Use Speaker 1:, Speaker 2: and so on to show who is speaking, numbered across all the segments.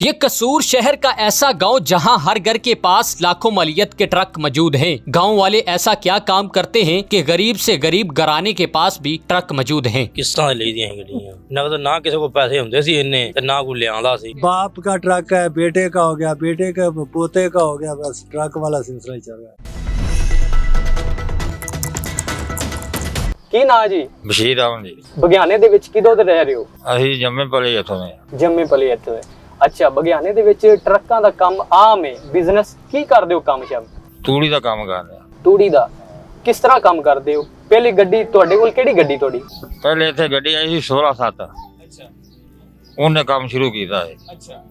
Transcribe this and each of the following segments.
Speaker 1: ये कसूर शहर का ऐसा गांव जहां हर घर के पास लाखों मालियत के ट्रक मौजूद हैं। गांव वाले ऐसा क्या काम करते हैं कि गरीब से गरीब घराने के पास भी ट्रक मौजूद हैं।
Speaker 2: किस्तां ਲਈ ਦੀਆਂ ਗੱਡੀਆਂ नगद ना किसी को पैसे ਹੁੰਦੇ ਸੀ ਇੰਨੇ ਤੇ ना कोई ਲਿਆਂਦਾ ਸੀ।
Speaker 3: बाप का ट्रक है, बेटे का हो गया, बेटे का पोते का हो गया, बस ट्रक वाला सिलसिला ही चल रहा है।
Speaker 4: ਕੀ ਨਾਂ ਜੀ?
Speaker 5: ਬਸ਼ੀਰ ਆਹਮਦ ਜੀ।
Speaker 4: ਬਗਿਆਨੇ ਦੇ ਵਿੱਚ ਕਿਦੋਂ ਦੇ ਰਹਿ ਰਹੇ ਹੋ?
Speaker 5: ਅਸੀਂ ਜੰਮੇ ਪਲੇ ਇੱਥੋਂ ਦੇ ਹਾਂ।
Speaker 4: ਜੰਮੇ ਪਲੇ ਇੱਥੇ ਹੋਏ। ਅੱਛਾ, ਬਗਿਆਨੇ ਦੇ ਵਿੱਚ ਟਰੱਕਾਂ ਦਾ ਕੰਮ ਆਮ ਹੈ, ਬਿਜ਼ਨਸ ਕੀ ਕਰਦੇ ਹੋ ਕੰਮ ਸ਼ਾਮ?
Speaker 5: ਤੂੜੀ ਦਾ ਕੰਮ ਕਰਦੇ ਹਾਂ।
Speaker 4: ਤੂੜੀ ਦਾ ਕਿਸ ਤਰ੍ਹਾਂ ਕੰਮ ਕਰਦੇ ਹੋ? ਪਹਿਲੀ ਗੱਡੀ ਤੁਹਾਡੇ ਕੋਲ ਕਿਹੜੀ ਗੱਡੀ ਤੁਹਾਡੀ?
Speaker 5: ਪਹਿਲੇ ਇੱਥੇ ਗੱਡੀ ਆਈ ਸੀ 16-7।
Speaker 4: ਅੱਛਾ
Speaker 5: ਉਹਨੇ ਕੰਮ ਸ਼ੁਰੂ ਕੀਤਾ ਹੈ।
Speaker 4: ਅੱਛਾ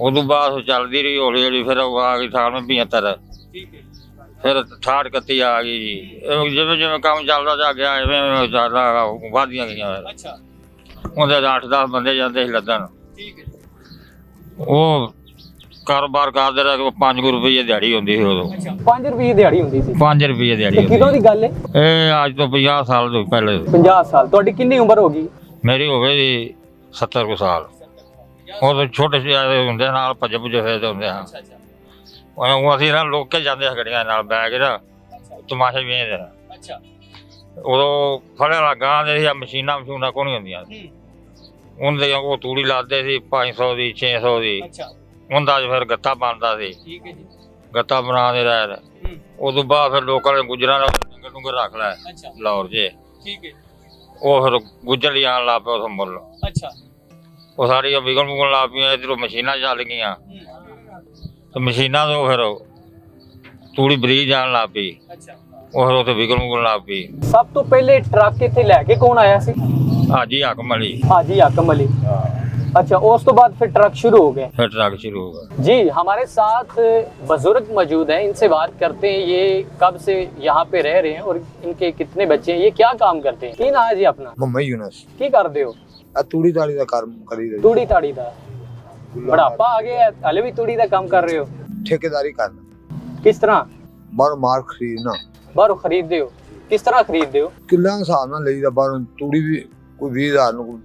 Speaker 5: ਉਦੋਂ ਬਾਅਦ ਉਹ ਚੱਲਦੀ ਰਹੀ ਹੌਲੀ ਹੌਲੀ, ਫਿਰ ਉਹ ਆ ਗਈ 78।
Speaker 4: ਠੀਕ ਹੈ।
Speaker 5: ਫਿਰ 68-31 ਆ ਗਈ ਜੀ। ਜਿਵੇਂ ਜਿਵੇਂ ਕੰਮ ਚੱਲਦਾ ਜਾ ਗਿਆ ਐਵੇਂ ਚੱਲਦਾ ਵਧਦੀਆਂ ਗਈਆਂ।
Speaker 4: ਅੱਛਾ
Speaker 5: ਉਹਦੇ 8-10 ਬੰਦੇ ਜਾਂਦੇ ਸੀ ਲੱਦਣ।
Speaker 4: ਠੀਕ ਹੈ।
Speaker 5: ਉਹ ਕਾਰੋਬਾਰ ਕਰਦੇ ਰਹੇ ਕਿ 5 ਰੁਪਏ ਦਿਹਾੜੀ ਹੁੰਦੀ ਸੀ ਉਦੋਂ।
Speaker 4: ਅੱਛਾ 5 ਰੁਪਏ ਦਿਹਾੜੀ ਹੁੰਦੀ ਸੀ।
Speaker 5: 5 ਰੁਪਏ ਦਿਹਾੜੀ
Speaker 4: ਇਹ ਕਿਦੋਂ ਦੀ ਗੱਲ ਹੈ?
Speaker 5: ਇਹ ਅੱਜ ਤੋਂ 50 ਸਾਲ ਤੋਂ ਪਹਿਲੇ।
Speaker 4: 50 ਸਾਲ। ਤੁਹਾਡੀ ਕਿੰਨੀ ਉਮਰ ਹੋ ਗਈ?
Speaker 5: ਮੇਰੀ ਹੋ ਗਈ ਜੀ 70 ਕੁ ਸਾਲ। ਉਹ ਛੋਟੇ ਜਿਹੇ ਹੁੰਦੇ ਨਾਲ ਭੱਜੇ ਭੁੱਜੇ ਫਿਰਦੇ ਹੁੰਦੇ ਹਾਂ। ਉਹ ਅਸੀਂ ਨਾ ਲੋਕ ਕੇ ਜਾਂਦੇ ਗੱਡੀਆਂ ਨਾਲ ਬੈਗ ਨਾ ਤਮਾਸ਼ਾ ਵੇਖਦੇ ਨੇ।
Speaker 4: ਅੱਛਾ
Speaker 5: ਉਦੋਂ ਫੜੇ ਲੱਗਾ ਦੇ ਸੀ ਮਸ਼ੀਨਾਂ ਕੋਈ ਨਹੀਂ ਹੁੰਦੀਆਂ। ਉਹਦੇ ਉਹ ਤੂੜੀ ਲਾਦੇ ਸੀ 500 ਦੀ 600 ਦੀ।
Speaker 4: ਅੱਛਾ
Speaker 5: ਉਹਦਾ ਫਿਰ ਗੱਤਾ ਬਣਦਾ ਸੀ।
Speaker 4: ਠੀਕ ਹੈ ਜੀ।
Speaker 5: ਗੱਤਾ ਬਣਾਉਂਦੇ ਰਹੇ। ਉਦੋਂ ਬਾਅਦ ਫਿਰ ਲੋਕਾਂ ਨੇ ਗੁੱਜਰਾਂ ਦਾ ਡੰਗਰ ਰੱਖ ਲਿਆ।
Speaker 4: ਅੱਛਾ
Speaker 5: ਲਾਹੌਰ 'ਚ।
Speaker 4: ਠੀਕ ਹੈ।
Speaker 5: ਉਹ ਫਿਰ ਗੁੱਜਰ ਲਈ ਆਉਣ ਲੱਗ ਪਏ ਉੱਥੋਂ ਮੁੱਲ।
Speaker 4: ਅੱਛਾ
Speaker 5: ਉਹ ਸਾਰੀਆਂ ਵਿਗਣ ਮੁਗਣ ਲੱਗ ਪਈਆਂ। ਇੱਧਰੋਂ ਮਸ਼ੀਨਾਂ ਚੱਲ ਗਈਆਂ ਤੇ ਮਸ਼ੀਨਾਂ ਤੋਂ ਫਿਰ ਤੂੜੀ ਬਰੀਜ ਜਾਣ ਲੱਗ ਪਈ।
Speaker 4: ਅੱਛਾ
Speaker 5: ਉਹ ਫਿਰ ਉੱਥੇ ਵਿਗਣ ਮੁਗਣ ਲੱਗ ਪਈ।
Speaker 4: ਸਭ ਤੋਂ ਪਹਿਲੇ ਟਰੱਕ ਇੱਥੇ ਲੈ ਕੇ ਕੌਣ ਆਇਆ ਸੀ?
Speaker 5: ਹਾਜੀ ਹਕਮ ਅਲੀ।
Speaker 4: हाजी आकम अली। अच्छा, उस तो बाद फिर ट्रक शुरू हो गए।
Speaker 5: फिर ट्रक शुरू होगा।
Speaker 4: जी, हमारे साथ बुजुर्ग मौजूद हैं, इनसे बात करते हैं ये कब से यहाँ पे रह रहे हैं और इनके कितने बच्चे हैं, ये क्या काम करते हैं। की ना है जी अपना?
Speaker 6: ਮੁਹੰਮਦ ਯੂਨਸ।
Speaker 4: की करते हो?
Speaker 6: ਆ ਤੂੜੀ ਤਾੜੀ ਦਾ ਕੰਮ ਕਰੀਦਾ ਜੀ।
Speaker 4: तूड़ी ताड़ी दा बुढ़ापा आ गया है, हले भी तूड़ी दा काम कर रहे हो?
Speaker 6: ਠੇਕੇਦਾਰੀ ਕਰਨਾ,
Speaker 4: किस तरह?
Speaker 6: ਬਾਹਰੋਂ ਮਾਲ ਖਰੀਦਣਾ।
Speaker 4: बाहरों खरीदते हो? किस तरह खरीदते हो?
Speaker 6: ਕਿੱਲਿਆਂ ਦੇ ਹਿਸਾਬ ਨਾਲ ਲਈਦਾ। ਬਾਹਰੋਂ ਤੂੜੀ ਵੀ ਕੋਈ 20,000 ਨੂੰ, ਕੋਈ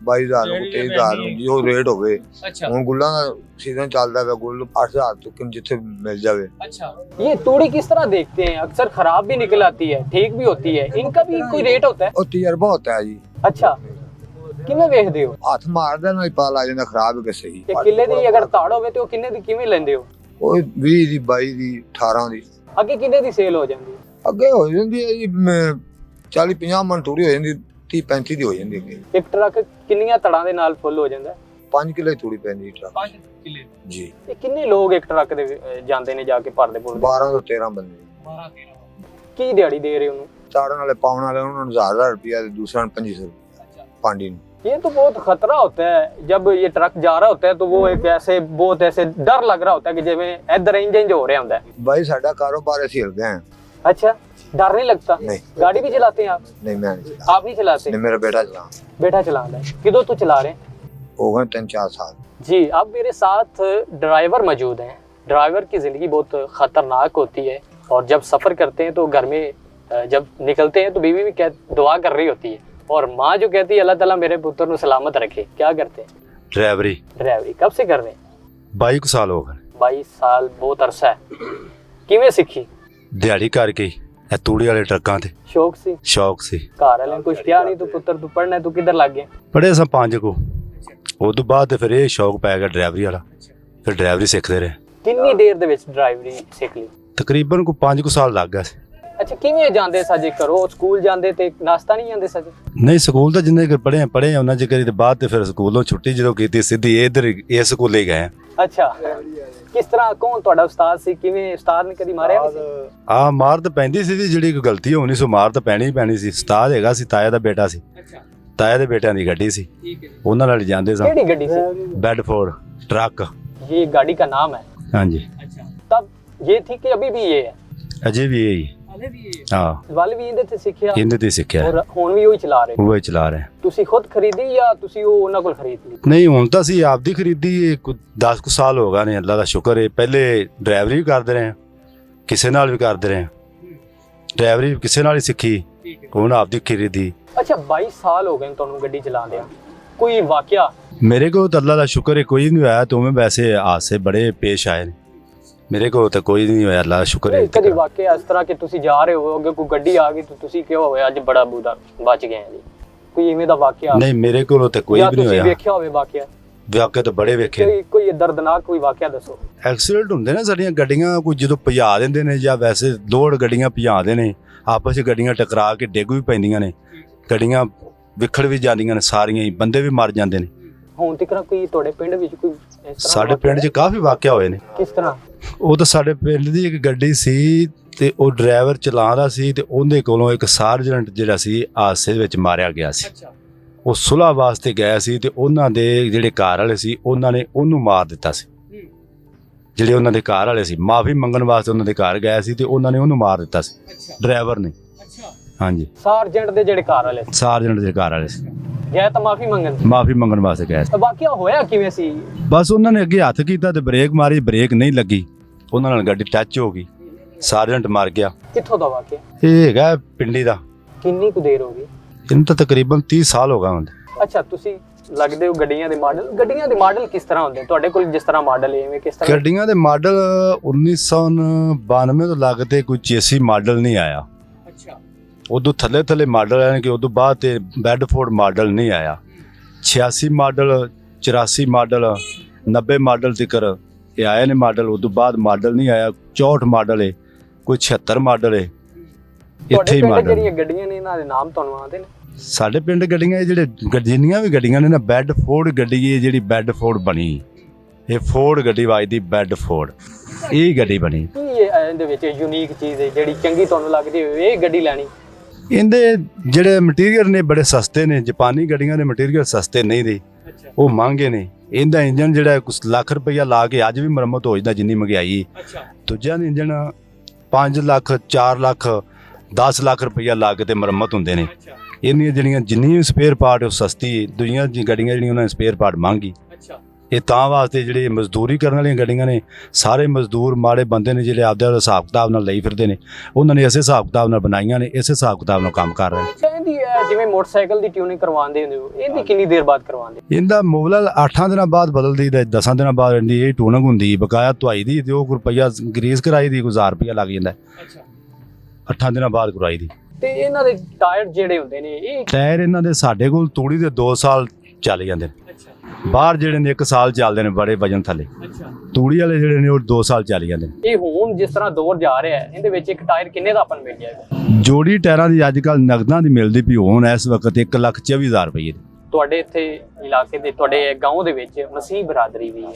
Speaker 6: 22,000 ਨੂੰ, ਕੋਈ 23,000 ਨੂੰ, ਜੋ ਰੇਟ ਹੋਵੇ।
Speaker 4: अच्छा
Speaker 6: ਹੁਣ ਗੁੱਲਾਂ ਦਾ ਸੀਜ਼ਨ ਚੱਲਦਾ ਹੈ, ਗੁੱਲ 8,000 ਤੱਕ ਜਿੱਥੇ ਮਿਲ ਜਾਵੇ।
Speaker 4: अच्छा, ये तूड़ी किस तरह देखते हैं? अक्सर खराब भी निकल आती है, ठीक भी होती है, इनका भी कोई रेट होता है?
Speaker 6: ਉਹ ਤਜਰਬਾ ਹੁੰਦਾ ਹੈ ਜੀ।
Speaker 4: अच्छा, ਕਿਵੇਂ ਵੇਖਦੇ ਹੋ?
Speaker 6: ਹੱਥ ਮਾਰਦਾ ਨਾਲ ਹੀ ਪਤਾ ਲੱਗ ਜਾਂਦਾ ਖਰਾਬ ਹੈ ਕਿ ਸਹੀ।
Speaker 4: ਕਿ ਕਿੱਲੇ ਦੀ ਅਗਰ ਤਾੜ ਹੋਵੇ ਤੇ ਉਹ ਕਿੰਨੇ ਦੀ ਕਿਵੇਂ ਲੈਂਦੇ ਹੋ?
Speaker 6: ਉਹ 20 ਦੀ, 22 ਦੀ, 18 ਦੀ।
Speaker 4: ਅੱਗੇ ਕਿੰਨੇ ਦੀ ਸੇਲ ਹੋ ਜਾਂਦੀ ਹੈ?
Speaker 6: ਅੱਗੇ ਹੋ ਜਾਂਦੀ ਹੈ ਜੀ 40-50 ਮਣ ਤੂੜੀ ਹੋ ਜਾਂਦੀ, 30-35 ਦੀ ਹੋ ਜਾਂਦੀ ਅੱਗੇ।
Speaker 4: ਇੱਕ ਟਰੱਕ ਕਿੰਨੀਆਂ ਤੜਾਂ ਦੇ ਨਾਲ ਫੁੱਲ ਹੋ ਜਾਂਦਾ ਹੈ?
Speaker 6: 5 ਕਿੱਲੇ ਤੂੜੀ ਪੈਂਦੀ ਟਰੱਕ
Speaker 4: 5 ਕਿੱਲੇ
Speaker 6: ਜੀ।
Speaker 4: ਇਹ ਕਿੰਨੇ ਲੋਕ ਇੱਕ ਟਰੱਕ ਦੇ ਜਾਂਦੇ ਨੇ ਜਾ ਕੇ ਭਰਦੇ ਪੁੱਲਦੇ?
Speaker 6: 12 ਤੋਂ 13 ਬੰਦੇ।
Speaker 4: 12-13 ਕੀ ਦਿਹਾੜੀ ਦੇ ਰਹੇ ਉਹਨੂੰ?
Speaker 6: ਚਾੜਨ ਵਾਲੇ ਪਾਉਣ ਵਾਲੇ ਉਹਨਾਂ ਨੂੰ 1000 रुपया, दूसरा 2500 पांडी।
Speaker 4: ये तो बहुत खतरा होता है जब ये ट्रक जा रहा होता है, तो वो एक ऐसे बहुत ऐसे डर लग रहा होता है कि जिवें इधर इंजन हो रहा होता है।
Speaker 6: भाई साडा कारोबार ऐसे हिल गए हैं।
Speaker 4: अच्छा, डर नहीं लगता?
Speaker 6: नहीं।
Speaker 4: गाड़ी भी चलाते हैं आप?
Speaker 6: नहीं मैं नहीं चला।
Speaker 4: आप नहीं चलाते?
Speaker 6: नहीं, मेरा बेटा चला।
Speaker 4: बेटा चला रहा है। किधर तो चला रहे हैं?
Speaker 6: हो गए 3-4 साल।
Speaker 4: जी, अब मेरे साथ ड्राइवर मौजूद हैं। ड्राइवर की ज़िंदगी बहुत ख़तरनाक होती है और जब सफ़र करते हैं तो घर में जब निकलते हैं तो बीवी भी दुआ कर रही होती है और माँ जो कहती है अल्लाह ताला मेरे पुत्र को सलामत रखे। क्या करते हैं?
Speaker 7: ड्राइवरी
Speaker 4: ड्राइवरी कब से कर रहे हैं?
Speaker 7: 22 साल हो गए।
Speaker 4: 22 साल बहुत अरसा है। किवें सीखी?
Speaker 7: दिहाड़ी करके ਇਹ ਤੂੜੀ ਵਾਲੇ ਟਰੱਕਾਂ ਤੇ
Speaker 4: शौक सी?
Speaker 7: ਸ਼ੌਕ ਸੀ।
Speaker 4: घर वाले कुछ क्या नहीं, तू पुत्र तू पढ़ना है, तू किधर लग गया?
Speaker 7: ਪੜ੍ਹੇ ਸਾਂ 5 ਕੋ। ਉਸ ਤੋਂ ਬਾਅਦ ਫਿਰ ਇਹ ਸ਼ੌਕ ਪੈ ਗਿਆ ਡਰਾਈਵਰੀ ਵਾਲਾ। ਫਿਰ ਡਰਾਈਵਰੀ ਸਿੱਖਦੇ ਰਹੇ।
Speaker 4: कितनी देर ਦੇ ਵਿੱਚ ਡਰਾਈਵਰੀ ਸਿੱਖ ਲਈ?
Speaker 7: ਤਕਰੀਬਨ ਕੋ 5 ਕੋ ਸਾਲ ਲੱਗ ਗਿਆ ਸੀ।
Speaker 4: ਅੱਛਾ, ਕਿਵੇਂ ਜਾਂਦੇ ਸਾਜੇ ਕਰੋ? ਸਕੂਲ ਜਾਂਦੇ ਤੇ ਨਾਸ਼ਤਾ ਨਹੀਂ ਜਾਂਦੇ ਸਾਜੇ?
Speaker 7: ਨਹੀਂ, ਸਕੂਲ ਤਾਂ ਜਿੰਨੇ ਪੜ੍ਹੇ ਉਹਨਾਂ ਚ ਕਰੀ ਤੇ ਬਾਅਦ ਤੇ ਫਿਰ ਸਕੂਲੋਂ ਛੁੱਟੀ ਜਦੋਂ ਕੀਤੀ ਸਿੱਧੀ ਇੱਧਰ ਇਹ ਸਕੂਲੇ ਗਏ।
Speaker 4: ਅੱਛਾ, ਕਿਸ ਤਰ੍ਹਾਂ? ਕੌਣ ਤੁਹਾਡਾ ਉਸਤਾਦ ਸੀ? ਕਿਵੇਂ ਉਸਤਾਦ ਨੇ ਕਦੀ ਮਾਰਿਆ ਨਹੀਂ ਸੀ?
Speaker 7: ਆ ਮਾਰ ਤਾਂ ਪੈਂਦੀ ਸੀ, ਜਿਹੜੀ ਕੋਈ ਗਲਤੀ ਹੋਣੀ ਸੋ ਮਾਰ ਤਾਂ ਪੈਣੀ ਸੀ। ਉਸਤਾਦ ਹੈਗਾ ਸੀ, ਤਾਇਆ ਦਾ ਬੇਟਾ ਸੀ।
Speaker 4: ਅੱਛਾ,
Speaker 7: ਤਾਇਆ ਦੇ ਬੇਟਿਆਂ ਦੀ ਗੱਡੀ ਸੀ,
Speaker 4: ठीक है।
Speaker 7: ਉਹਨਾਂ ਨਾਲ ਜਾਂਦੇ ਸਾਂ।
Speaker 4: ਕਿਹੜੀ ਗੱਡੀ ਸੀ?
Speaker 7: Bedford truck.
Speaker 4: ये गाड़ी का नाम है?
Speaker 7: ਹਾਂਜੀ,
Speaker 4: अच्छा, तब ये थी कि अभी भी ये है?
Speaker 7: ਅਜੇ ਵੀ ਇਹ ਹੀ।
Speaker 4: हले भी ये
Speaker 7: ਹਾਂ,
Speaker 4: वाल भी ਇਹਦੇ ਤੇ ਸਿੱਖਿਆ
Speaker 7: ਇਹਦੇ ਤੇ ਸਿੱਖਿਆ।
Speaker 4: ਔਰ ਹੁਣ ਵੀ ਉਹੀ ਚਲਾ ਰਹੇ?
Speaker 7: ਉਹ ਹੀ ਚਲਾ ਰਹੇ।
Speaker 4: ਤੁਸੀਂ ਖੁਦ ਖਰੀਦੀ ਜਾਂ ਤੁਸੀਂ ਉਹ ਉਹਨਾਂ ਕੋਲ ਖਰੀਦ ਲਈ?
Speaker 7: ਨਹੀਂ, ਹੁਣ ਤਾਂ ਅਸੀਂ ਆਪਦੀ ਖਰੀਦੀ 10 ਕੁ ਸਾਲ ਹੋ ਗਏ ਨੇ, ਅੱਲਾ ਦਾ ਸ਼ੁਕਰ ਹੈ। ਪਹਿਲੇ ਡਰਾਈਵਰੀ ਵੀ ਕਰਦੇ ਰਹੇ, ਕਿਸੇ ਨਾਲ ਵੀ ਕਰਦੇ ਰਹੇ। ਡਰਾਈਵਰੀ ਕਿਸੇ ਨਾਲ ਹੀ ਸਿੱਖੀ, ਹੁਣ ਆਪਦੀ ਖਰੀਦੀ।
Speaker 4: ਅੱਛਾ, 22 ਸਾਲ ਹੋ ਗਏ ਤੁਹਾਨੂੰ ਗੱਡੀ ਚਲਾਉਂਦਿਆਂ। ਕੋਈ ਵਾਕਿਆ
Speaker 7: मेरे को तो अल्लाह का शुक्र है कोई नहीं होया, तुम्हें वैसे हादसे बड़े पेश आए ने, मेरे को तो कोई नहीं होया, अल्लाह का शुक्र है।
Speaker 4: ਕਦੀ ਵਾਕਿਆ ਇਸ ਤਰ੍ਹਾਂ ਕਿ ਤੁਸੀਂ ਜਾ ਰਹੇ ਹੋ ਅੱਗੇ ਕੋਈ ਗੱਡੀ ਆ ਗਈ ਤਾਂ ਤੁਸੀਂ ਕਿਹਾ ਹੋਵੇ ਅੱਜ ਬੜਾ ਬੂਦਾ ਬਚ ਗਏ ਆ ਜੀ, ਕੋਈ ਇਵੇਂ ਦਾ ਵਾਕਿਆ
Speaker 7: नहीं मेरे को तो कोई
Speaker 4: ਜਾਂ
Speaker 7: भी नहीं
Speaker 4: ਤੁਸੀਂ
Speaker 7: होया,
Speaker 4: ਵੇਖਿਆ ਹੋਵੇ ਵਾਕਿਆ,
Speaker 7: ਵਾਕਿਆ ਤਾਂ ਬੜੇ ਵੇਖੇ।
Speaker 4: ਕੋਈ ਦਰਦਨਾਕ ਕੋਈ ਵਾਕਿਆ ਦੱਸੋ।
Speaker 7: ਐਕਸੀਡੈਂਟ ਹੁੰਦੇ ਨੇ ਸਾਡੀਆਂ ਗੱਡੀਆਂ, ਕੋਈ ਜਦੋਂ ਭਜਾ ਦਿੰਦੇ ਨੇ ਜਾਂ ਵੈਸੇ ਲੋਡ ਗੱਡੀਆਂ ਭਜਾਉਂਦੇ ਨੇ, ਆਪਸ ਵਿੱਚ ਗੱਡੀਆਂ ਟਕਰਾ ਕੇ ਡਿੱਗ ਵੀ ਪੈਂਦੀਆਂ ਨੇ, ਗੱਡੀਆਂ ਵਿਖੜ ਵੀ ਜਾਂਦੀਆਂ ਨੇ ਸਾਰੀਆਂ ਹੀ, ਬੰਦੇ ਵੀ ਮਰ ਜਾਂਦੇ ਨੇ।
Speaker 4: ਹੁਣ ਤੱਕ ਕੋਈ ਤੁਹਾਡੇ ਪਿੰਡ ਵਿੱਚ ਕੋਈ ਇਸ ਤਰ੍ਹਾਂ
Speaker 7: ਸਾਡੇ ਪਿੰਡ 'ਚ ਕਾਫੀ ਵਾਕਿਆ ਹੋਏ ਨੇ।
Speaker 4: ਕਿਸ ਤਰ੍ਹਾਂ?
Speaker 7: ਉਹ ਤਾਂ ਸਾਡੇ ਪਿੰਡ ਦੀ ਇੱਕ ਗੱਡੀ ਸੀ ਤੇ ਉਹ ਡਰਾਈਵਰ ਚਲਾਉਂਦਾ ਸੀ ਤੇ ਉਹਦੇ ਕੋਲੋਂ ਇੱਕ ਸਾਰਜੈਂਟ ਜਿਹੜਾ ਸੀ ਹਾਦਸੇ ਵਿੱਚ ਮਾਰਿਆ ਗਿਆ ਸੀ। ਉਹ ਸੁਲ੍ਹਾ ਵਾਸਤੇ ਗਿਆ ਸੀ ਤੇ ਉਹਨਾਂ ਦੇ ਜਿਹੜੇ ਕਾਰ ਵਾਲੇ ਸੀ ਉਹਨਾਂ ਨੇ ਉਹਨੂੰ ਮਾਰ ਦਿੱਤਾ ਸੀ। ਜਿਹੜੇ ਉਹਨਾਂ ਦੇ ਕਾਰ ਵਾਲੇ ਸੀ ਮਾਫੀ ਮੰਗਣ ਵਾਸਤੇ ਉਹਨਾਂ ਦੇ ਘਰ ਗਿਆ ਸੀ ਤੇ ਉਹਨਾਂ ਨੇ ਉਹਨੂੰ ਮਾਰ ਦਿੱਤਾ ਸੀ, ਡਰਾਈਵਰ ਨੇ। ਹਾਂਜੀ,
Speaker 4: ਸਾਰਜੈਂਟ ਦੇ ਜਿਹੜੇ ਕਾਰ ਵਾਲੇ
Speaker 7: ਸਾਰਜੈਂਟ ਦੇ ਕਾਰ ਵਾਲੇ ਸੀ,
Speaker 4: ਗਏ ਤਾਂ ਮਾਫੀ ਮੰਗਣ।
Speaker 7: ਮਾਫੀ ਮੰਗਣ ਵਾਸਤੇ ਗਿਆ ਸੀ।
Speaker 4: ਵਾਕਿਆ ਹੋਇਆ ਕਿਵੇਂ ਸੀ?
Speaker 7: ਬਸ ਉਹਨਾਂ ਨੇ ਅੱਗੇ ਹੱਥ ਕੀਤਾ ਤੇ ਬ੍ਰੇਕ ਮਾਰੀ, ਬ੍ਰੇਕ ਨਹੀਂ ਲੱਗੀ, ਉਹਨਾਂ ਨਾਲ ਗੱਡੀ ਟੱਚ ਹੋ ਗਈ, ਸਾਰਜੈਂਟ ਮਰ ਗਿਆ।
Speaker 4: ਕਿੱਥੋਂ ਦਾ ਵਾਕਿਆ?
Speaker 7: ਇਹ ਹੈਗਾ ਪਿੰਡੀ ਦਾ।
Speaker 4: ਕਿੰਨੀ ਕੁ ਦੇਰ ਹੋ ਗਈ?
Speaker 7: ਇਹਨੂੰ ਤਾਂ ਤਕਰੀਬਨ 30 ਸਾਲ ਹੋ ਗਏ ਹੁਣ।
Speaker 4: ਅੱਛਾ, ਤੁਸੀਂ ਲੱਗਦੇ ਹੋ ਗੱਡੀਆਂ ਦੇ ਮਾਡਲ ਕਿਸ ਤਰ੍ਹਾਂ ਹੁੰਦੇ ਤੁਹਾਡੇ ਕੋਲ? ਜਿਸ ਤਰ੍ਹਾਂ ਮਾਡਲ ਹੈ ਐਵੇਂ ਕਿਸ ਤਰ੍ਹਾਂ?
Speaker 7: ਗੱਡੀਆਂ ਦੇ ਮਾਡਲ 1992 ਤੋਂ ਲੱਗਦੇ ਕੋਈ ਚੇਸੀ ਮਾਡਲ ਨਹੀਂ ਆਇਆ।
Speaker 4: ਅੱਛਾ,
Speaker 7: ਉਦੋਂ ਥੱਲੇ ਮਾਡਲ ਆਏ ਕਿ ਉਦੋਂ ਬਾਅਦ ਤੇ ਬੈਡਫੋਰਡ ਮਾਡਲ ਨਹੀਂ ਆਇਆ। 86 ਮਾਡਲ, 84 ਮਾਡਲ, 90 ਮਾਡਲ ਤੱਕ ਇਹ ਆਏ ਨੇ ਮਾਡਲ, ਉਦੋਂ ਬਾਅਦ ਮਾਡਲ ਨਹੀਂ ਆਇਆ। 64 ਮਾਡਲ ਹੈ, ਕੋਈ 76 ਮਾਡਲ ਹੈ, ਇੱਥੇ ਹੀ ਮਾਡਲ।
Speaker 4: ਜਿਹੜੀਆਂ ਗੱਡੀਆਂ ਨੇ ਇਹਨਾਂ ਦੇ ਨਾਮ ਤੁਹਾਨੂੰ ਆਉਂਦੇ ਨੇ?
Speaker 7: ਸਾਡੇ ਪਿੰਡ ਗੱਡੀਆਂ ਜਿਹੜੇ ਜਿੰਨੀਆਂ ਵੀ ਗੱਡੀਆਂ ਨੇ ਨਾ, ਬੈਡਫੋਰਡ ਗੱਡੀ ਹੈ ਜਿਹੜੀ ਬੈਡਫੋਰਡ ਬਣੀ, ਇਹ ਫੋਰਡ ਗੱਡੀ ਵੱਜਦੀ, ਬੈਡਫੋਰਡ ਇਹ ਗੱਡੀ ਬਣੀ।
Speaker 4: ਕੀ ਇਹਦੇ ਵਿੱਚ ਯੂਨੀਕ ਚੀਜ਼ ਹੈ ਜਿਹੜੀ ਚੰਗੀ ਤੁਹਾਨੂੰ ਲੱਗਦੀ ਹੋਵੇ ਇਹ ਗੱਡੀ ਲੈਣੀ?
Speaker 7: ਇਹਦੇ ਜਿਹੜੇ ਮਟੀਰੀਅਲ ਨੇ ਬੜੇ ਸਸਤੇ ਨੇ, ਜਾਪਾਨੀ ਗੱਡੀਆਂ ਦੇ ਮਟੀਰੀਅਲ ਸਸਤੇ ਨਹੀਂ ਦੇ, ਉਹ ਮਹਿੰਗੇ ਨੇ। ਇਹਦਾ ਇੰਜਨ ਜਿਹੜਾ ਕੁਛ ਲੱਖ ਰੁਪਈਆ ਲਾ ਕੇ ਅੱਜ ਵੀ ਮੁਰੰਮਤ ਹੋ ਜਾਂਦਾ ਜਿੰਨੀ ਮਹਿੰਗਾਈ। ਦੂਜਿਆਂ ਦੇ ਇੰਜਨ 5 ਲੱਖ, 4 ਲੱਖ, 10 ਲੱਖ ਰੁਪਈਆ ਲਾ ਕੇ ਤੇ ਮੁਰੰਮਤ ਹੁੰਦੇ ਨੇ। ਇਹਦੀਆਂ ਜਿਹੜੀਆਂ ਜਿੰਨੀ ਸਪੇਅਰ ਪਾਰਟ ਉਹ ਸਸਤੀ, ਦੂਜੀਆਂ ਗੱਡੀਆਂ ਜਿਹੜੀਆਂ ਉਹਨਾਂ ਨੇ ਸਪੇਅਰ ਪਾਰਟ ਮਹਿੰਗੀ। ਇਹ ਤਾਂ ਵਾਸਤੇ ਜਿਹੜੇ ਮਜ਼ਦੂਰੀ ਕਰਨ ਵਾਲੀਆਂ ਗੱਡੀਆਂ ਨੇ, ਸਾਰੇ ਮਜ਼ਦੂਰ ਮਾੜੇ ਬੰਦੇ ਨੇ ਜਿਹੜੇ ਆਪਦੇ ਹਿਸਾਬ ਕਿਤਾਬ ਨਾਲ ਲਈ ਫਿਰਦੇ ਨੇ, ਉਹਨਾਂ ਨੇ ਇਸੇ ਹਿਸਾਬ ਕਿਤਾਬ ਨਾਲ ਬਣਾਈਆਂ ਨੇ, ਇਸੇ ਹਿਸਾਬ ਕਿਤਾਬ ਨਾਲ ਕੰਮ ਕਰ ਰਹੇ ਨੇ।
Speaker 4: ਇਹਦੀ ਜਿਵੇਂ ਮੋਟਰਸਾਈਕਲ ਦੀ ਟਿਊਨਿੰਗ ਕਰਵਾਉਂਦੇ ਹੁੰਦੇ ਹੋ, ਇਹਦੀ ਕਿੰਨੀ ਦੇਰ ਬਾਅਦ ਕਰਵਾਉਂਦੇ?
Speaker 7: ਇਹਦਾ ਮੁਬਲਲ 8 ਦਿਨਾਂ ਬਾਅਦ ਬਦਲਦੀ ਤੇ 10 ਦਿਨਾਂ ਬਾਅਦ ਇਹਦੀ ਇਹ ਟੂਨਿੰਗ ਹੁੰਦੀ, ਬਕਾਇਆ ਧੁਆਈ ਦੀ ਤੇ ਉਹ ਰੁਪਈਆ ਗਰੀਸ ਕਰਾਈ ਦੀ, 1000 ਰੁਪਈਆ ਲੱਗ ਜਾਂਦਾ। 8 ਦਿਨਾਂ ਬਾਅਦ ਕਰਾਈ ਦੀ।
Speaker 4: ਤੇ ਇਹਨਾਂ ਦੇ ਟਾਇਰ ਜਿਹੜੇ ਹੁੰਦੇ ਨੇ, ਇਹ
Speaker 7: ਟਾਇਰ ਇਹਨਾਂ ਦੇ ਸਾਡੇ ਕੋਲ ਤੂੜੀ ਦੇ 2 ਸਾਲ ਚੱਲ ਜਾਂਦੇ ਨੇ, ਬਾਹਰ ਜਿਹੜੇ ਨੇ 1 ਸਾਲ ਚੱਲਦੇ ਨੇ, ਬੜੇ ਵਜਨ ਥੱਲੇ। ਤੂੜੀ ਵਾਲੇ ਜਿਹੜੇ ਨੇ ਉਹ 2 ਸਾਲ ਚੱਲ ਜਾਂਦੇ ਨੇ।
Speaker 4: ਇਹ ਹੁਣ ਜਿਸ ਤਰ੍ਹਾਂ ਦੌਰ ਜਾ ਰਿਹਾ ਹੈ, ਇਹਦੇ ਵਿੱਚ ਇੱਕ ਟਾਇਰ ਕਿੰਨੇ ਦਾ ਆਪਾਂ ਨੂੰ ਮਿਲ ਜਾਏਗਾ?
Speaker 7: ਜੋੜੀ ਟਾਇਰਾਂ ਦੀ ਅੱਜ ਕੱਲ ਨਗਦਾਂ ਦੀ ਮਿਲਦੀ ਪਈ ਹੁਣ ਇਸ ਵਕਤ 1,24,000 ਰੁਪਏ ਦੀ।
Speaker 4: ਤੁਹਾਡੇ ਇੱਥੇ ਇਲਾਕੇ ਦੇ, ਤੁਹਾਡੇ ਗਾਉਂ ਦੇ ਵਿੱਚ ਮਸੀਹ ਬਰਾਦਰੀ ਵੀ ਹੈ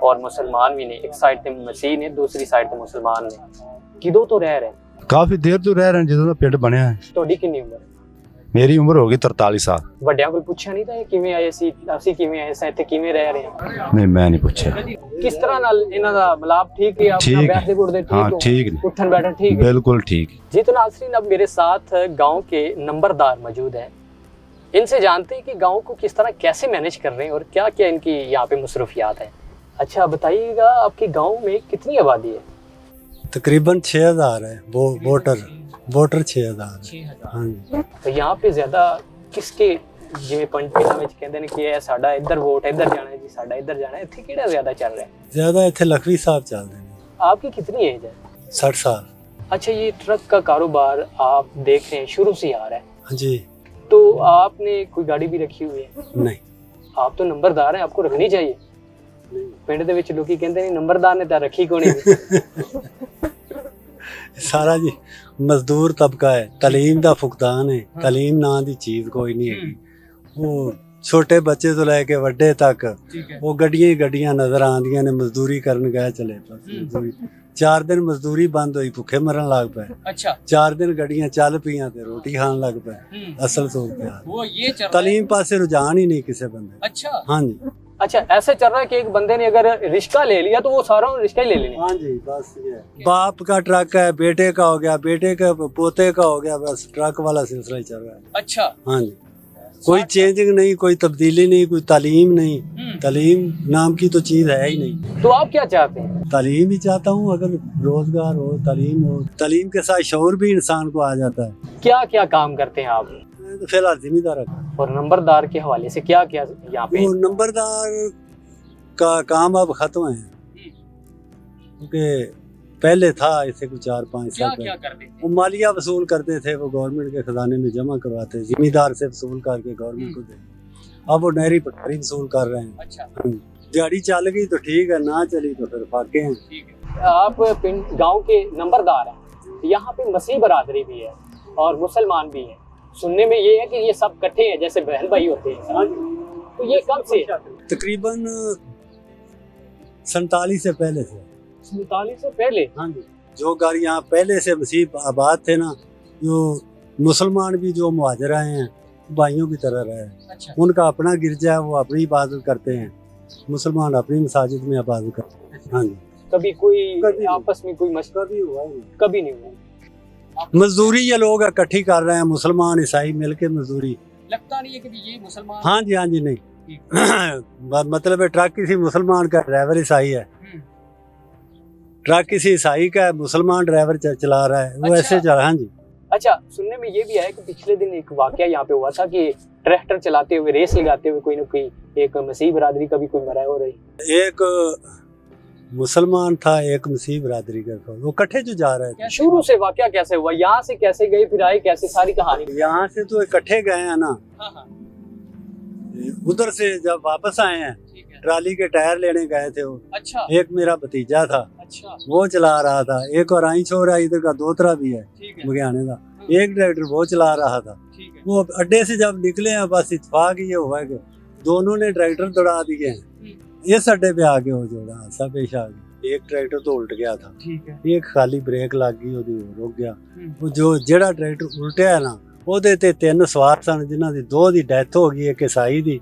Speaker 4: ਔਰ ਮੁਸਲਮਾਨ ਵੀ ਨੇ। ਇੱਕ ਸਾਈਡ ਤੇ ਮਸੀਹ ਨੇ, ਦੂਸਰੀ ਸਾਈਡ ਤੇ ਮੁਸਲਮਾਨ ਨੇ। ਕਿਦੋਂ ਤੋਂ ਰਹਿ ਰਹੇ?
Speaker 7: ਕਾਫੀ ਦੇਰ ਤੋਂ ਰਹਿ ਰਹੇ ਨੇ, ਜਦੋਂ ਦਾ ਪਿੰਡ ਬਣਿਆ ਹੈ।
Speaker 4: ਤੁਹਾਡੀ ਕਿੰਨੀ ਉਮਰ?
Speaker 7: ਮੇਰੀ ਉਮਰ ਹੋ ਗਈ 43 ਸਾਲ।
Speaker 4: ਵੱਡਿਆਂ ਕੋਲ ਪੁੱਛਿਆ ਨਹੀਂ ਤਾਂ ਇਹ ਕਿਵੇਂ ਆਏ ਸੀ, ਅਸੀਂ ਕਿਵੇਂ ਆਏ ਸਾਂ, ਇੱਥੇ ਕਿਵੇਂ ਰਹਿ ਰਹੇ ਹਾਂ?
Speaker 7: ਨਹੀਂ, ਮੈਂ ਨਹੀਂ ਪੁੱਛਿਆ।
Speaker 4: ਕਿਸ ਤਰ੍ਹਾਂ ਨਾਲ ਇਹਨਾਂ ਦਾ ਮਿਲਾਪ ਠੀਕ है?
Speaker 7: ठीक है।
Speaker 4: बैठते गुड़ते ठीक
Speaker 7: हाँ,
Speaker 4: हो?
Speaker 7: ठीक है।
Speaker 4: उठन बैठन ठीक है?
Speaker 7: बिल्कुल ठीक।
Speaker 4: जी तो नाज़रीन, अब मेरे साथ गांव के नंबरदार मौजूद हैं। इनसे जानते हैं कि गांव को किस तरह कैसे मैनेज कर रहे हैं और क्या क्या इनकी यहाँ पे मसरूफियात हैं। अच्छा बताइएगा, आपके गांव में कितनी आबादी है?
Speaker 3: तकरीबन 6000 है। वोटर 6000। हाँ जी।
Speaker 4: तो यहाँ पे ज़्यादा किसके, ਜਿਵੇਂ ਪਿੰਡਾਂ ਵਿੱਚ ਕਹਿੰਦੇ ਨੇ ਕਿ ਇਹ ਸਾਡਾ ਇੱਧਰ ਵੋਟ ਇੱਧਰ ਜਾਣਾ ਹੈ ਜੀ, ਸਾਡਾ ਇੱਧਰ ਜਾਣਾ ਹੈ, ਇੱਥੇ ਕਿਹੜਾ ਜ਼ਿਆਦਾ ਚੱਲ ਰਿਹਾ है?
Speaker 3: ज़्यादा इतने लखवी साहब चल रहे हैं।
Speaker 4: आपकी कितनी एज है?
Speaker 3: 60 साल।
Speaker 4: अच्छा, ये ट्रक का कारोबार आप देख रहे हैं शुरू से आ रहा है,
Speaker 3: हाँ जी।
Speaker 4: तो आपने कोई गाड़ी भी रखी हुई है?
Speaker 3: नहीं।
Speaker 4: आप तो नंबरदार हैं, आपको रखनी चाहिए। पिंड ਦੇ ਵਿੱਚ ਲੋਕੀ ਕਹਿੰਦੇ ਨੇ ਨੰਬਰਦਾਰ ਨੇ ਤਾਂ ਰੱਖੀ ਕੋਈ ਨਹੀਂ।
Speaker 3: सारा जी मजदूर तबका है, तलीम दा फुकदान है। तलीम ना दी चीज़ कोई नहीं है। वो छोटे बच्चे तो लैके वड्डे तक वो गड्डियां ही गड्डियां नज़र आंदियां ने। मजदूरी करन गए चले, बस मजदूरी 4 दिन मजदूरी बंद हुई, भुखे मरन लग पे।
Speaker 4: अच्छा,
Speaker 3: 4 दिन गड्डियां चल पियां ते रोटी खान लग पे। असल सूरत हाल
Speaker 4: वो ये चल
Speaker 3: तलीम पासे रुझान ही नहीं किसी बंदे।
Speaker 4: अच्छा
Speaker 3: हाँ जी।
Speaker 4: अच्छा, ऐसे चल रहा है कि एक बंदे ने अगर रिश्का ले लिया तो वो सारा रिश्का ही ले लेने।
Speaker 3: हाँ जी, बस ये बाप का ट्रक है, बेटे का हो गया, बेटे का पोते का हो गया, बस ट्रक वाला सिलसिला ही चल रहा है।
Speaker 4: अच्छा,
Speaker 3: हाँ जी। कोई चेंजिंग नहीं, कोई तब्दीली नहीं, कोई तालीम नहीं। तालीम नाम की तो चीज़ है ही नहीं।
Speaker 4: तो आप क्या चाहते हैं?
Speaker 3: तालीम ही चाहता हूँ, अगर रोजगार हो, तालीम हो। तालीम के साथ शऊर भी इंसान को आ जाता है।
Speaker 4: क्या क्या काम करते हैं आप?
Speaker 3: मैं तो फिलहाल जिम्मेदार है।
Speaker 4: और नंबरदार के हवाले से क्या क्या यहाँ पे?
Speaker 3: वो नंबरदार का काम अब खत्म है, क्योंकि पहले था इससे कुछ 4-5 साल पहले
Speaker 4: करते थे?
Speaker 3: वो मालिया वसूल करते थे, वो गवर्नमेंट के खजाने में जमा करवाते, जिम्मेदार से वसूल करके गवर्नमेंट को दे। अब वो नहरी पटवारी वसूल कर रहे हैं।
Speaker 4: अच्छा,
Speaker 3: दिहाड़ी चल गई तो ठीक है, ना चली तो फिर फाके हैं।
Speaker 4: ठीक है। आप पिंड गांव के नंबरदार हैं, यहाँ पे मसीह बरादरी भी है और मुसलमान भी हैं। सुनने में ये है कि ये सब इकट्ठे हैं, जैसे बहन भाई होते हैं। तो ये कब से है?
Speaker 3: तकरीबन 47 से पहले से।
Speaker 4: 47 से पहले?
Speaker 3: हाँ जी। जो घर यहाँ पहले से मसीह आबाद थे ना, जो मुसलमान भी जो मुहाजिर आए हैं भाइयों की तरह रहे।
Speaker 4: अच्छा।
Speaker 3: उनका अपना गिरजा है, वो अपनी इबादत करते हैं, मुसलमान अपनी मसाजिद में इबादत करते हैं। हाँ जी।
Speaker 4: कभी कोई
Speaker 3: कभी
Speaker 4: आपस में कोई मसला
Speaker 3: कभी हुआ ही नहीं।
Speaker 4: कभी नहीं हुआ?
Speaker 3: मजदूरी ये लोग इकट्ठी कर रहे हैं, मुसलमान ईसाई मिलके मजदूरी।
Speaker 4: लगता नहीं है कि ये मुसलमान?
Speaker 3: हाँ जी, हाँ जी। नहीं मतलब है ट्रक किसी मुसलमान का, ड्राइवर ईसाई है। ट्रक किसी ईसाई का है, मुसलमान ड्राइवर चला रहा है, वो
Speaker 4: अच्छा।
Speaker 3: ऐसे चला। हाँ जी।
Speaker 4: अच्छा, सुनने में ये भी आया कि पिछले दिन एक वाकया यहाँ पे हुआ था कि ट्रैक्टर चलाते हुए, रेस लगाते हुए कोई ना कोई एक मसीह बरादरी का भी कोई मरा हो रही।
Speaker 3: एक मुसलमान था, एक मसीह बरादरी का था, वो इकट्ठे जो जा रहे थे।
Speaker 4: शुरू से वाकया कैसे हुआ, यहाँ से कैसे गए, फिर आए कैसे, सारी कहानी?
Speaker 3: यहाँ से तो इकट्ठे गए हैं ना, उधर से जब वापस आए हैं ट्राली के टायर लेने गए थे वो।
Speaker 4: अच्छा।
Speaker 3: एक मेरा भतीजा था,
Speaker 4: अच्छा।
Speaker 3: वो चला रहा था। एक और आई छोरा इधर का दोतरा भी है मुगियाने का, एक ट्रैक्टर वो चला रहा था। वो अड्डे से जब निकले हैं, बस इत्तेफाक ये हुआ कि दोनों ने ट्रैक्टर दौड़ा दिए हैं। इस अड्डे पे आके हो जोड़ा हादसा पेश आ गया। एक ट्रैक्टर तो उल्ट गया था, एक खाली ब्रेक लग गई, ओदी रुक गया। वो जो जेड़ा ट्रैक्टर उल्टिया है ना, ਉਹਦੇ ਤੇ 3 ਸਵਾਰ ਸਨ, ਜਿਨ੍ਹਾਂ ਦੀ 2 ਦੀ ਡੈਥ ਹੋ ਗਈ, ਇੱਕ ਈਸਾਈ ਦੀ,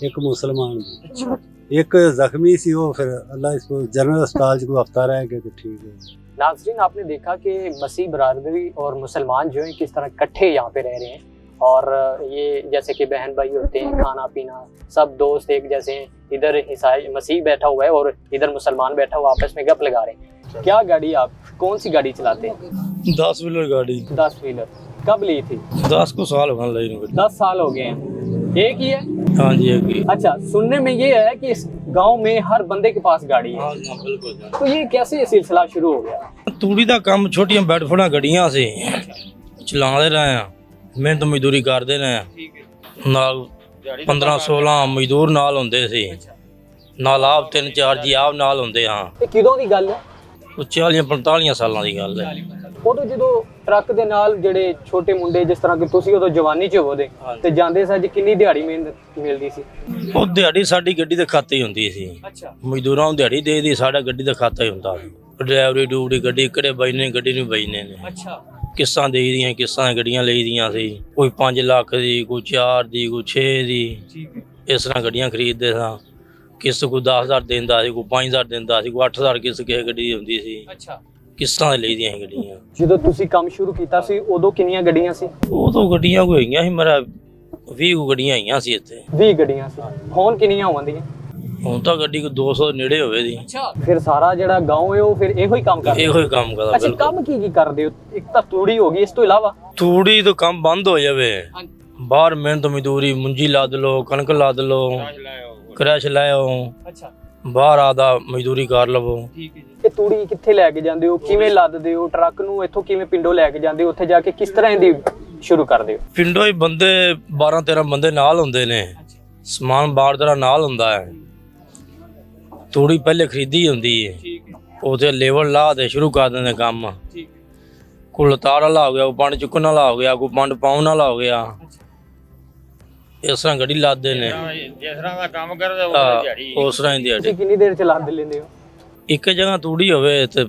Speaker 3: ਇੱਕ ਮੁਸਲਮਾਨ ਦੀ। एक जख्मी सी, वो फिर अल्लाह इसको जनरल अस्पताल को हफ्ता रह गए तो ठीक है।
Speaker 4: नाज़रीन, आपने देखा कि मसीह बरादरी और मुसलमान जो है किस तरह इकट्ठे यहाँ पे रह रहे हैं, और ये जैसे कि बहन भाई होते हैं, खाना पीना सब दोस्त एक जैसे हैं। इधर ईसाई मसीह बैठा हुआ है और इधर मुसलमान बैठा हुआ, आपस में गप लगा रहे हैं। क्या गाड़ी, आप कौन सी गाड़ी चलाते हैं?
Speaker 2: 10 व्हीलर गाड़ी।
Speaker 4: 10 व्हीलर कब ली थी?
Speaker 2: 10 को साल हो गए।
Speaker 4: 10 साल हो गए हैं। एक ही है?
Speaker 2: हाँ जी, एक ही।
Speaker 4: अच्छा, सुनने में ये है कि इस गांव में हर बंदे के पास गाड़ी है।
Speaker 2: हाँ बिल्कुल।
Speaker 4: तो ये कैसे ये सिलसिला शुरू हो गया?
Speaker 2: तूड़ी का काम छोटियां बैडफोड़ा गड्डियां से चलाते रहे हैं, मेहनत मजदूरी करते रहे हैं। नाल 15-16 मजदूर नाल होंदे सी, नाल आप 3-4 जी आप नाल होंदे। हाँ,
Speaker 4: ਇਹ ਕਿਦੋਂ ਦੀ ਗੱਲ ਹੈ?
Speaker 2: 40-45 ਸਾਲਾਂ ਦੀ ਗੱਲ ਹੈ।
Speaker 4: ਉਦੋਂ ਜਦੋਂ ਟਰੱਕ ਦੇ ਨਾਲ ਜਿਹੜੇ ਛੋਟੇ ਮੁੰਡੇ, ਜਿਸ ਤਰ੍ਹਾਂ ਕਿ ਤੁਸੀਂ ਉਦੋਂ ਜਵਾਨੀ 'ਚ ਹੋਵੋਦੇ ਤੇ ਜਾਂਦੇ ਸੀ, ਕਿੰਨੀ ਦਿਹਾੜੀ ਮਿਹਨਤ ਮਿਲਦੀ ਸੀ?
Speaker 2: ਉਹ ਦਿਹਾੜੀ ਸਾਡੀ ਗੱਡੀ ਦੇ ਖਾਤੇ ਹੀ ਹੁੰਦੀ ਸੀ।
Speaker 4: ਅੱਛਾ।
Speaker 2: ਮਜ਼ਦੂਰਾਂ ਨੂੰ ਦਿਹਾੜੀ ਦੇ ਦੀ, ਸਾਡਾ ਗੱਡੀ ਦਾ ਖਾਤਾ ਹੀ ਹੁੰਦਾ ਸੀ। ਡਰਾਈਵਰੀ ਡੂਬੜੀ ਗੱਡੀ ਕਿਹੜੇ ਬਜਨੇ, ਗੱਡੀ ਨੂੰ ਬਜਨੇ ਨੇ।
Speaker 4: ਅੱਛਾ।
Speaker 2: ਕਿਸ਼ਤਾਂ ਦੇ ਦੀਆਂ, ਕਿਸ਼ਤਾਂ ਦੀਆਂ ਗੱਡੀਆਂ ਲਈ ਦੀਆਂ ਸੀ। ਕੋਈ 5 ਲੱਖ ਦੀ, ਕੋਈ 4 ਦੀ, ਕੋਈ 6 ਦੀ।
Speaker 4: ਠੀਕ ਹੈ।
Speaker 2: ਇਸ ਤਰ੍ਹਾਂ ਗੱਡੀਆਂ ਖਰੀਦਦੇ ਸਾਂ। ਕਿਸ਼ਤ ਕੋਈ 10,000 ਦਿੰਦਾ ਸੀ, ਕੋਈ 5,000 ਦਿੰਦਾ ਸੀ, ਕੋਈ 8,000 ਕਿਸ਼ਤ ਕਿਸੇ ਗੱਡੀ ਦੀ ਹੁੰਦੀ ਸੀ।
Speaker 4: ਅੱਛਾ।
Speaker 2: ਕਿਸ਼ਤਾਂ ਦੇ ਲਈ ਦੀਆਂ ਸੀ ਗੱਡੀਆਂ।
Speaker 4: ਜਦੋਂ ਤੁਸੀਂ ਕੰਮ ਸ਼ੁਰੂ ਕੀਤਾ ਸੀ ਉਦੋਂ ਕਿੰਨੀਆਂ ਗੱਡੀਆਂ ਸੀ?
Speaker 2: ਉਦੋਂ ਗੱਡੀਆਂ ਕੋਈ ਹੈਗੀਆਂ ਸੀ, ਮੇਰਾ 20 ਕੁ ਗੱਡੀਆਂ ਹੈਗੀਆਂ ਸੀ ਇੱਥੇ।
Speaker 4: 20 ਗੱਡੀਆਂ ਸੀ। ਹੁਣ ਕਿੰਨੀਆਂ ਹੋਣਦੀਆਂ?
Speaker 2: ਹੁਣ ਤਾਂ ਗੱਡੀ ਕੋਈ 200 ਦੇ ਨੇੜੇ ਹੋਵੇ ਦੀ।
Speaker 4: ਅੱਛਾ। ਫਿਰ ਸਾਰਾ ਜਿਹੜਾ گاؤں ਹੈ ਉਹ ਫਿਰ ਇਹੋ ਹੀ ਕੰਮ ਕਰਦਾ?
Speaker 2: ਇਹੋ ਹੀ ਕੰਮ ਕਰਦਾ।
Speaker 4: ਅੱਛਾ, ਕੰਮ ਕੀ ਕਰਦੇ ਹੋ? ਇੱਕ ਤਾਂ ਤੂੜੀ ਹੋ ਗਈ, ਇਸ ਤੋਂ ਇਲਾਵਾ?
Speaker 2: ਤੂੜੀ ਤੋਂ ਕੰਮ ਬੰਦ ਹੋ ਜਾਵੇ, ਬਾਹਰ ਮਿਹਨਤ ਮਜ਼ਦੂਰੀ, ਮੁੰਜੀ ਲੱਦ ਲਓ, ਕਣਕ ਲੱਦ ਲਓ, ਕ੍ਰੈਸ਼ ਲੈ ਆਓ।
Speaker 4: ਅੱਛਾ।
Speaker 2: ਬਾਹਰ ਆਦਾ ਮਜ਼ਦੂਰੀ ਕਰ ਲਵੋ।
Speaker 4: ਠੀਕ ਹੈ ਜੀ। ਇਹ ਤੂੜੀ ਕਿੱਥੇ ਲੈ ਕੇ ਜਾਂਦੇ ਹੋ, ਕਿਵੇਂ ਲੱਦਦੇ ਹੋ ਟਰੱਕ ਨੂੰ, ਇੱਥੋਂ ਕਿਵੇਂ ਪਿੰਡੋਂ ਲੈ ਕੇ ਜਾਂਦੇ ਹੋ, ਉੱਥੇ ਜਾ ਕੇ ਕਿਸ ਤਰ੍ਹਾਂ ਇਹਦੀ ਸ਼ੁਰੂ ਕਰਦੇ ਹੋ?
Speaker 2: ਪਿੰਡੋਂ ਹੀ ਬੰਦੇ 12-13 ਬੰਦੇ ਨਾਲ ਹੁੰਦੇ ਨੇ, ਸਮਾਨ ਬਾਹਰ ਦਾ ਨਾਲ ਹੁੰਦਾ ਹੈ। ਤੂੜੀ ਪਹਿਲੇ ਖਰੀਦੀ ਹੁੰਦੀ ਹੈ,
Speaker 4: ਠੀਕ ਹੈ।
Speaker 2: ਉਹਦੇ ਲੇਵਲ ਲਾ ਦੇ ਸ਼ੁਰੂ ਕਰ ਦਿੰਦੇ ਕੰਮ।
Speaker 4: ਠੀਕ ਹੈ।
Speaker 2: ਕੋਈ ਲਤਾਰ ਵਾਲਾ ਹੋ ਗਿਆ, ਕੋਈ ਪੰਡ ਚੁੱਕਣ ਵਾਲਾ ਹੋ ਗਿਆ, ਕੋਈ ਪੰਡ ਪਾਉਣ ਵਾਲਾ ਹੋ ਗਿਆ। ਇਸ ਤਰ੍ਹਾਂ ਗੱਡੀ ਲਾਦੇ ਨੇ,
Speaker 5: ਜਿਸ ਤਰ੍ਹਾਂ ਦਾ ਕੰਮ ਕਰਦੇ ਉਹ ਦਿਹਾੜੀ
Speaker 2: ਉਸ ਤਰ੍ਹਾਂ ਹੀ ਦਿਹਾੜੀ।
Speaker 4: ਤੁਸੀਂ ਕਿੰਨੀ ਦੇਰ ਚ ਲੱਦ ਲੈਂਦੇ ਹੋ?
Speaker 2: ਇੱਕ ਜਗ੍ਹਾ ਤੂੜੀ ਹੋਵੇ ਤੇ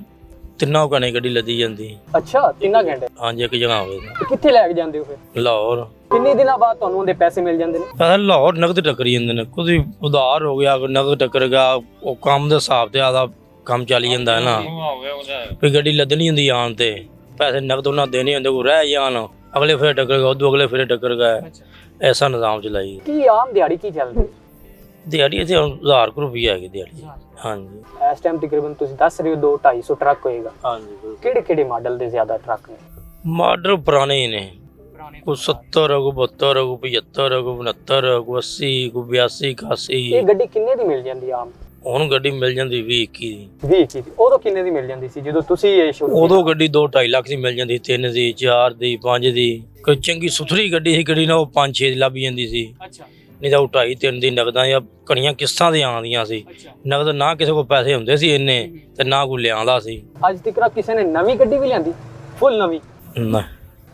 Speaker 2: 3 ਘੰਟੇ ਗੱਡੀ ਲੱਦੀ ਜਾਂਦੀ।
Speaker 4: ਅੱਛਾ, 3 ਘੰਟੇ?
Speaker 2: ਹਾਂਜੀ, ਇੱਕ ਜਗ੍ਹਾ ਹੋਵੇ।
Speaker 4: ਤੇ ਕਿੱਥੇ ਲੈ ਕੇ ਜਾਂਦੇ ਹੋ ਫਿਰ?
Speaker 2: ਲਾਹੌਰ।
Speaker 4: ਕਿੰਨੇ ਦਿਨਾਂ ਬਾਅਦ ਤੁਹਾਨੂੰ ਉਹਦੇ ਪੈਸੇ ਮਿਲ ਜਾਂਦੇ ਨੇ?
Speaker 2: ਪੈਸੇ ਲਾਹੌਰ ਨਗਦ ਟੱਕਰੀ ਜਾਂਦੇ ਨੇ, ਕੋਈ ਉਧਾਰ ਹੋ ਗਿਆ, ਕੋਈ ਨਗਦ ਟੱਕਰ ਗਿਆ। ਉਹ ਕੰਮ ਦੇ ਹਿਸਾਬ ਤੇ ਆਦਾ ਕੰਮ ਚੱਲੀ ਜਾਂਦਾ ਹੈ ਨਾ। ਵੀ ਗੱਡੀ ਲੱਦਣੀ ਹੁੰਦੀ ਆਉਣ ਤੇ ਪੈਸੇ ਨਗਦ ਉਹਨਾਂ ਦੇਣੇ ਹੁੰਦੇ, ਕੋਈ ਰਹਿ ਜਾਣ, ਅਗਲੇ ਫਿਰ ਟੱਕਰ ਗਿਆ, ਉਦੋਂ ਅਗਲੇ ਫਿਰ ਟੱਕਰ ਗਏ। ਐਸਾ ਨਿਜ਼ਾਮ ਚਲਾਈ।
Speaker 4: ਕੀ ਆਮ ਦਿਹਾੜੀ ਕੀ ਚੱਲਦੀ?
Speaker 2: ਦਿਹਾੜੀ ਇੱਥੇ 1000 ਰੁਪਈਆ ਹੈਗੀ ਦਿਹਾੜੀ। ਹਾਂਜੀ,
Speaker 4: ਇਸ ਟਾਈਮ ਤਕਰੀਬਨ ਤੁਸੀਂ ਦੱਸ ਰਹੇ ਹੋ 200-250 ਟਰੱਕ ਹੋਏਗਾ।
Speaker 2: ਹਾਂਜੀ।
Speaker 4: ਕਿਹੜੇ ਕਿਹੜੇ ਮਾਡਲ ਦੇ ਜ਼ਿਆਦਾ ਟਰੱਕ ਨੇ?
Speaker 2: ਮਾਡਲ ਪੁਰਾਣੇ ਹੀ ਨੇ,
Speaker 4: पुराने?
Speaker 2: ਕੋਈ 70 ਹੋ, ਕੋਈ 72 ਹੋ, ਕੋਈ 75 ਹੋ, ਕੋਈ 69 ਹੋ, ਕੋਈ 80, ਕੋਈ 82, 81।
Speaker 4: ਇਹ ਗੱਡੀ ਕਿੰਨੇ ਦੀ ਮਿਲ ਜਾਂਦੀ ਆਮ?
Speaker 2: ਹੁਣ ਗੱਡੀ ਮਿਲ ਜਾਂਦੀ 20 21 ਦੀ।
Speaker 4: 20 ਦੀ। ਉਦੋਂ ਕਿੰਨੇ ਦੀ ਮਿਲ ਜਾਂਦੀ ਸੀ ਜਦੋਂ ਤੁਸੀਂ ਇਹ ਸ਼ੁਰੂ
Speaker 2: ਉਦੋਂ ਗੱਡੀ 2-2.5 ਲੱਖ ਦੀ ਮਿਲ ਜਾਂਦੀ, 3 ਦੀ, 4 ਦੀ, 5 ਦੀ। ਕੋਈ ਚੰਗੀ ਸੁਥਰੀ ਗੱਡੀ ਸੀ, ਗੱਡੀ ਨਾਲ ਉਹ 5-6 ਦੀ ਲੱਭ ਜਾਂਦੀ ਸੀ।
Speaker 4: ਅੱਛਾ
Speaker 2: ਨਹੀਂ ਤਾਂ ਉਹ 2.5-3 ਦੀ ਨਗਦਾਂ ਜਾਂ ਘਣੀਆਂ ਕਿਸ਼ਤਾਂ ਦੀਆਂ ਆਉਂਦੀਆਂ ਸੀ।
Speaker 4: ਅੱਛਾ।
Speaker 2: ਨਗਦ ਨਾ ਕਿਸੇ ਕੋਲ ਪੈਸੇ ਹੁੰਦੇ ਸੀ ਇੰਨੇ ਤੇ ਨਾ ਕੋਈ ਲਿਆਉਂਦਾ ਸੀ।
Speaker 4: ਅੱਜ ਤੱਕ ਕਿਸੇ ਨੇ ਨਵੀਂ ਗੱਡੀ ਵੀ ਲਿਆਂਦੀ? ਫੁੱਲ ਨਵੀਂ
Speaker 2: ਨਾ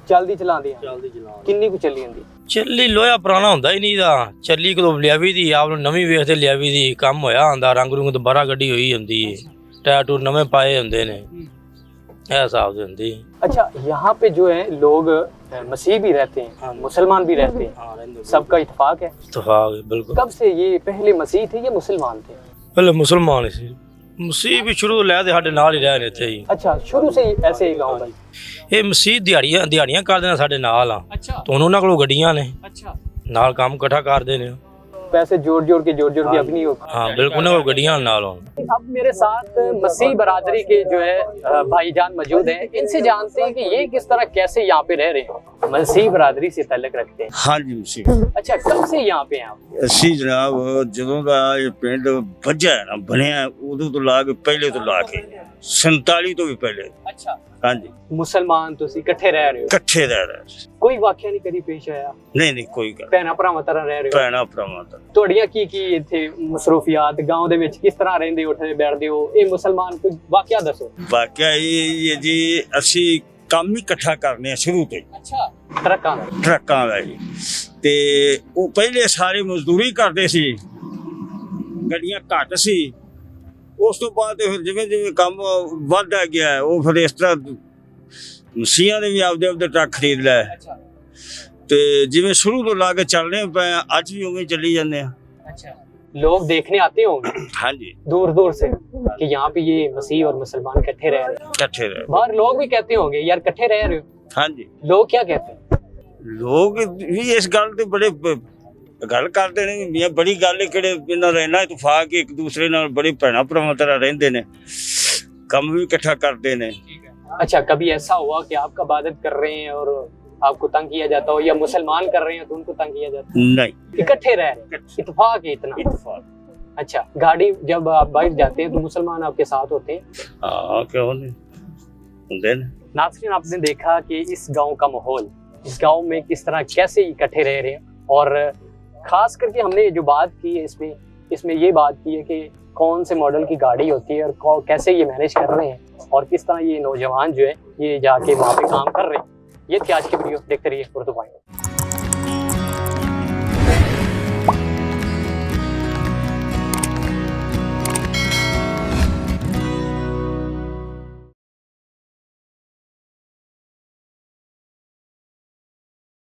Speaker 4: ਚੱਲਦੀ ਚਲਾਉਂਦੀ ਆ?
Speaker 2: ਚੱਲਦੀ ਚਲਾ
Speaker 4: ਕਿੰਨੀ ਕੁ ਚੱਲੀ ਜਾਂਦੀ?
Speaker 2: ਚੱਲੀ ਲੋਹਾ ਪੁਰਾਣਾ ਹੁੰਦਾ ਹੀ ਨਹੀਂ ਦਾ, ਚੱਲੀ ਕਦੋਂ ਲਿਆਵੀ ਦੀ, ਆਪ ਨੂੰ ਨਵੀਂ ਵੇਖਦੇ ਲਿਆਵੀ ਦੀ ਕੰਮ ਹੋਇਆ ਹੁੰਦਾ, ਰੰਗ ਰੁੰਗ ਦੁਬਾਰਾ ਗੱਡੀ ਹੋਈ ਹੁੰਦੀ ਹੈ, ਟਾਇਰ ਟੂਰ ਨਵੇਂ ਪਾਏ ਹੁੰਦੇ ਨੇ, ਇਹ ਹਿਸਾਬ ਦੀ ਹੁੰਦੀ।
Speaker 4: अच्छा, यहाँ पे जो है लोग मसीह भी रहते हैं, मुसलमान भी रहते हैं, सबका इत्तेफाक है।
Speaker 2: इत्तेफाक बिल्कुल।
Speaker 4: कब से ये पहले मसीह थे या मुसलमान थे?
Speaker 2: पहले मुसलमान ही मसीह भी शुरू तो लैते साडे नाल ही रह थे जी।
Speaker 4: अच्छा, शुरू से ही ऐसे ही गाँव भाई?
Speaker 2: ये मसीह दिहाड़ियां करदे ने साडे नाल आ।
Speaker 4: अच्छा।
Speaker 2: तो उन्होंने कोल गड्डियां ने,
Speaker 4: अच्छा,
Speaker 2: नाल काम इकट्ठा करदे ने,
Speaker 4: पैसे जोड़ के अपनी हो।
Speaker 2: हाँ बिल्कुल, उन्होंने कोल गड्डियां नाल होन।
Speaker 4: अब मेरे साथ मसीह बरादरी के जो है भाईजान मौजूद हैं, इनसे जानते हैं कि ये किस तरह कैसे यहाँ पे रह रहे हैं, मसीह बरादरी से ताल्लुक रखते हैं।
Speaker 8: हाँ जी मसीह।
Speaker 4: अच्छा, कब से यहाँ पे हैं आप?
Speaker 8: ਅਸੀਂ ਜਨਾਬ ਜਦੋਂ ਦਾ ਇਹ ਪਿੰਡ ਵੱਜਿਆ ਨਾ ਬਣਿਆ ਉਦੋਂ ਤੋਂ ਲਾ ਕੇ ਪਹਿਲੇ ਤੋਂ ਲਾ ਕੇ 47 ਤੋਂ ਵੀ ਪਹਿਲੇ।
Speaker 4: अच्छा,
Speaker 8: ਹਾਂਜੀ
Speaker 4: मुसलमान तुसी इकट्ठे रह रहे हो,
Speaker 8: ਇਕੱਠੇ ਰਹਿ ਰਹੇ।
Speaker 4: कोई वाकया नहीं कभी पेश आया?
Speaker 8: ਨਹੀਂ ਕੋਈ ਗੱਲ
Speaker 4: ਭੈਣਾਂ ਭਰਾਵਾਂ ਤਰ੍ਹਾਂ ਰਹਿ ਰਹੇ ਹੋ?
Speaker 8: ਭੈਣਾ ਭਰਾਵਾਂ ਦਾ
Speaker 4: ਤੁਹਾਡੀਆਂ ਕੀ ਇੱਥੇ ਮਸਰੂਫੀਆਤ ਗਾਉਂ ਦੇ ਵਿੱਚ ਕਿਸ ਤਰ੍ਹਾਂ ਰਹਿੰਦੇ ਉੱਠਦੇ ਬੈਠਦੇ ਹੋ? ਇਹ ਮੁਸਲਮਾਨ ਕੋਈ ਵਾਕਿਆ ਦੱਸੋ।
Speaker 8: ਵਾਕਿਆ ਇਹ ਹੈ ਜੀ ਅਸੀਂ ਕੰਮ ਹੀ ਇਕੱਠਾ ਕਰਨੇ ਆ ਸ਼ੁਰੂ ਤੋਂ ਹੀ,
Speaker 4: ਅੱਛਾ, ਟਰੱਕਾਂ ਦਾ?
Speaker 8: ਟਰੱਕਾਂ ਦਾ ਜੀ। ਤੇ ਉਹ ਪਹਿਲੇ ਸਾਰੇ ਮਜ਼ਦੂਰੀ ਕਰਦੇ ਸੀ, ਗੱਡੀਆਂ ਘੱਟ ਸੀ। ਉਸ ਤੋਂ ਬਾਅਦ ਫਿਰ ਜਿਵੇਂ ਜਿਵੇਂ ਕੰਮ ਵੱਧਦਾ ਗਿਆ ਉਹ ਫਿਰ ਇਸ ਤਰ੍ਹਾਂ ਮਸੀਹਾਂ ਨੇ ਵੀ ਆਪਦੇ ਟਰੱਕ ਖਰੀਦ ਲਏ।
Speaker 4: ਅੱਛਾ
Speaker 8: ਤੇ ਜਿਵੇਂ ਸ਼ੁਰੂ ਤੋਂ ਲਾ ਕੇ ਚੱਲਣੇ ਪਏ ਅੱਜ ਵੀ ਉਵੇਂ ਚੱਲੀ ਜਾਂਦੇ ਆ।
Speaker 4: अच्छा, लोग देखने आते होंगे
Speaker 8: ਹਾਂਜੀ
Speaker 4: दूर दूर से कि यहाँ पे ये मसीह और मुसलमान इकट्ठे रह रहे हैं।
Speaker 8: ਇਕੱਠੇ ਰਹੇ।
Speaker 4: बाहर लोग भी कहते होंगे यार इकट्ठे रह रहे हो,
Speaker 8: ਹਾਂਜੀ
Speaker 4: लोग क्या कहते हैं?
Speaker 8: ਲੋਕ ਵੀ ਇਸ ਗੱਲ ਤੇ ਬੜੇ ਗੱਲ ਕਰਦੇ ਨੇ ਵੀ ਬੜੀ ਗੱਲ ਹੈ ਕਿਹੜੇ ਇਹਨਾਂ ਦਾ ਇੰਨਾ ਇਤਫਾਕ ਇੱਕ ਦੂਸਰੇ ਨਾਲ ਬੜੀ ਭੈਣਾਂ ਭਰਾਵਾਂ ਤਰ੍ਹਾਂ ਰਹਿੰਦੇ ਨੇ, ਕੰਮ ਵੀ ਇਕੱਠਾ ਕਰਦੇ ਨੇ।
Speaker 4: अच्छा, कभी ऐसा हुआ कि आप इबादत कर रहे हैं और आपको तंग किया जाता हो, या मुसलमान कर रहे हैं तो उनको तंग किया जाता
Speaker 8: ਨਹੀਂ
Speaker 4: है? इकट्ठे रह रहे हैं, इत्तेफाक है इतना।
Speaker 8: ਇਤਫਾਕ।
Speaker 4: अच्छा, गाड़ी जब आप बाइक जाते हैं तो मुसलमान आपके साथ होते हैं?
Speaker 8: ਹਾਂ ਕਿਉਂ ਨਹੀਂ ਹੁੰਦੇ ਨੇ।
Speaker 4: नाज़रीन, आपने देखा कि इस गांव का माहौल, इस गांव में किस तरह कैसे इकट्ठे रह रहे हैं, और ख़ास करके हमने जो बात की है इसमें ये बात की है कि कौन से मॉडल की गाड़ी होती है और कैसे ये मैनेज कर रहे हैं, और किस तरह ये नौजवान जो है ये जाके वहाँ पे काम कर रहे हैं। ये थी आज की वीडियो, देखते रहिए उर्दू पॉइंट।